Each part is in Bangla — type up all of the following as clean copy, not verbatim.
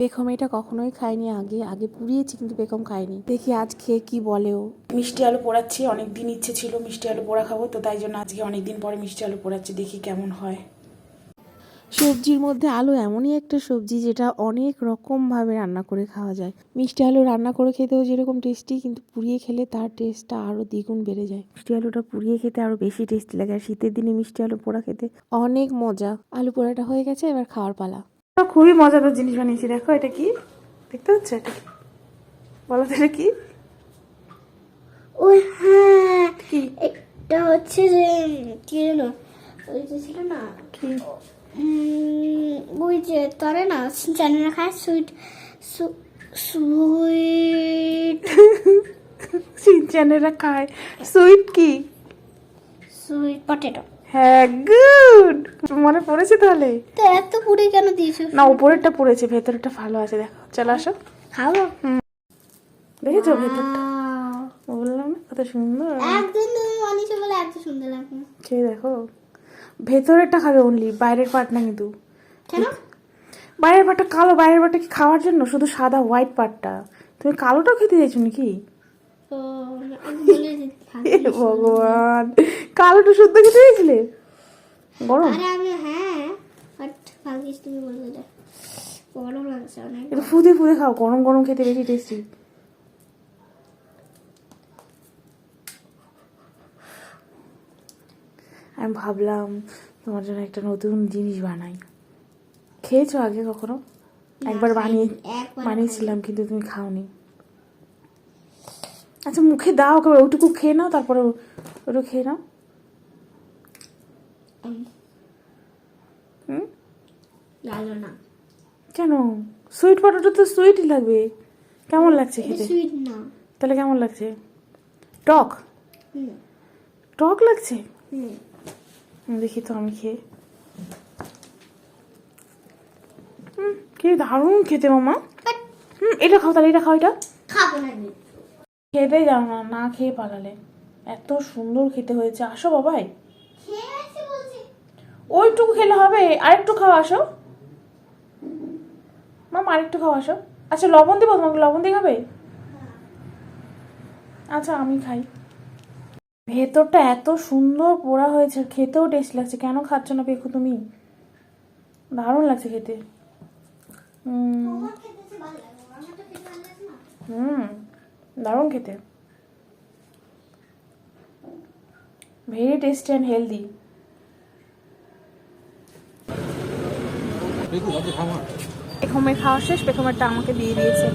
পেখম এটা কখনোই খাইনি আগে আগে পুড়িয়েছি কিন্তু পেখম খাইনি। দেখি আজ খেয়ে কি বলেও। মিষ্টি আলু পোড়াচ্ছি, অনেকদিন ইচ্ছে ছিল মিষ্টি আলু পোড়া খাবো, তো তাই জন্য আজকে অনেকদিন পরে মিষ্টি আলু পোড়াচ্ছি, দেখি কেমন হয়। সবজির মধ্যে আলু এমনই একটা সবজি যেটা অনেক রকমভাবে রান্না করে খাওয়া যায়। মিষ্টি আলু রান্না করে খেতেও যেরকম টেস্টি, কিন্তু পুড়িয়ে খেলে তার টেস্টটা আরও দ্বিগুণ বেড়ে যায়। মিষ্টি আলুটা পুড়িয়ে খেতে আরও বেশি টেস্টি লাগে, আর শীতের দিনে মিষ্টি আলু পোড়া খেতে অনেক মজা। আলু পোড়াটা হয়ে গেছে, এবার খাওয়ার পালা। খুবই মজাদার জিনিস বানিয়েছি, দেখো এটা কি দেখতে হচ্ছে, এটা কি বলো তো, এটা কি? ওই হ্যাঁ, কি এটা হচ্ছে যে কি জানো, ওই যে ছিল না কি ওই যে তরে না চ্যানেল খায় সুইট সুইট সিনচ্যানেরা খায় সুইট, কি সুইট পটেটো। হ্যাঁ, গুড, মনে পড়েছে তাহলে। তো এত পুরি কেন দিয়েছো? না, উপরেরটা পড়েছে, ভেতরেরটা ভালো আছে, দেখো। চলো আসো, খাবো। দেখেছো ভেতরটা? বললাম না কত সুন্দর। একদিন তুমি বানিয়েছো বলে এত সুন্দর লাগে। খেয়ে দেখো, ভেতরেরটা খাবে অনলি, বাইরের পার্ট না কিন্তু। কেন? বাইরের পার্টটা কালো, বাইরের পার্টটা কি খাওয়ার জন্য, শুধু সাদা হোয়াইট পার্টটা। তুমি কালোটাও খেতে চাইছো নাকি? তো আমি বলে হে ভগবান, কালোটা শুদ্ধ খেতে চাইছিলে? গরম, আরে আমি হ্যাঁ, বাট ভাগ্যিস তুমি বলে দিলে। গরম লাগছে অনেক। একটু ফুদে ফুদে খাও, গরম গরম খেতে বেশি টেস্টি। আমি ভাবলাম তোমার জন্য একটা নতুন জিনিস বানাই। খেয়েছো আগে কখনো? একবার বানিয়েছিলাম, কিন্তু তুমি খাওনি। আচ্ছা, মুখে দাও, ওইটুকু খেয়ে নাও, তারপরে ওটা খেয়ে নাও। ভালো না। কেন? সুইট পটেটো তো সুইটই লাগবে। কেমন লাগছে খেতে? সুইট না। তাহলে কেমন লাগছে? টক হুম টক লাগছে। হুম দেখি তো আমি খেয়ে। কি দারুণ খেতে মামা। এটা খাও তাহলে, এটা খাও, এটা খাবো না আমি। খেতে যাও না, না খেয়ে পালালে। এত সুন্দর খেতে হয়েছে, আসো বাবাই। খেয়ে আসি বলছি। ওইটুকু খেলে হবে, আরেকটু খাও, আসো মামা, আরেকটু খাও, আসো। আচ্ছা, লবণ দেবো তোমাকে? লবণ দিয়ে খাবে? আচ্ছা, আমি খাই। ভেতরটা এত সুন্দর পোড়া হয়েছে, খেতেও টেস্ট লাগছে। কেন খাচ্ছ না পেখু তুমি? দারুণ লাগছে খেতে। তোমার খেতে ভালো লাগে, আমার তো খেতে ভালো লাগে না। দারুণ খেতে, ভেরি টেস্টি অ্যান্ড হেলদি। পেখমের খাওয়া শেষ, পেখমেরটা আমাকে দিয়ে দিয়েছে,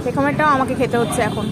পেখমেরটাও আমাকে খেতে হচ্ছে এখন।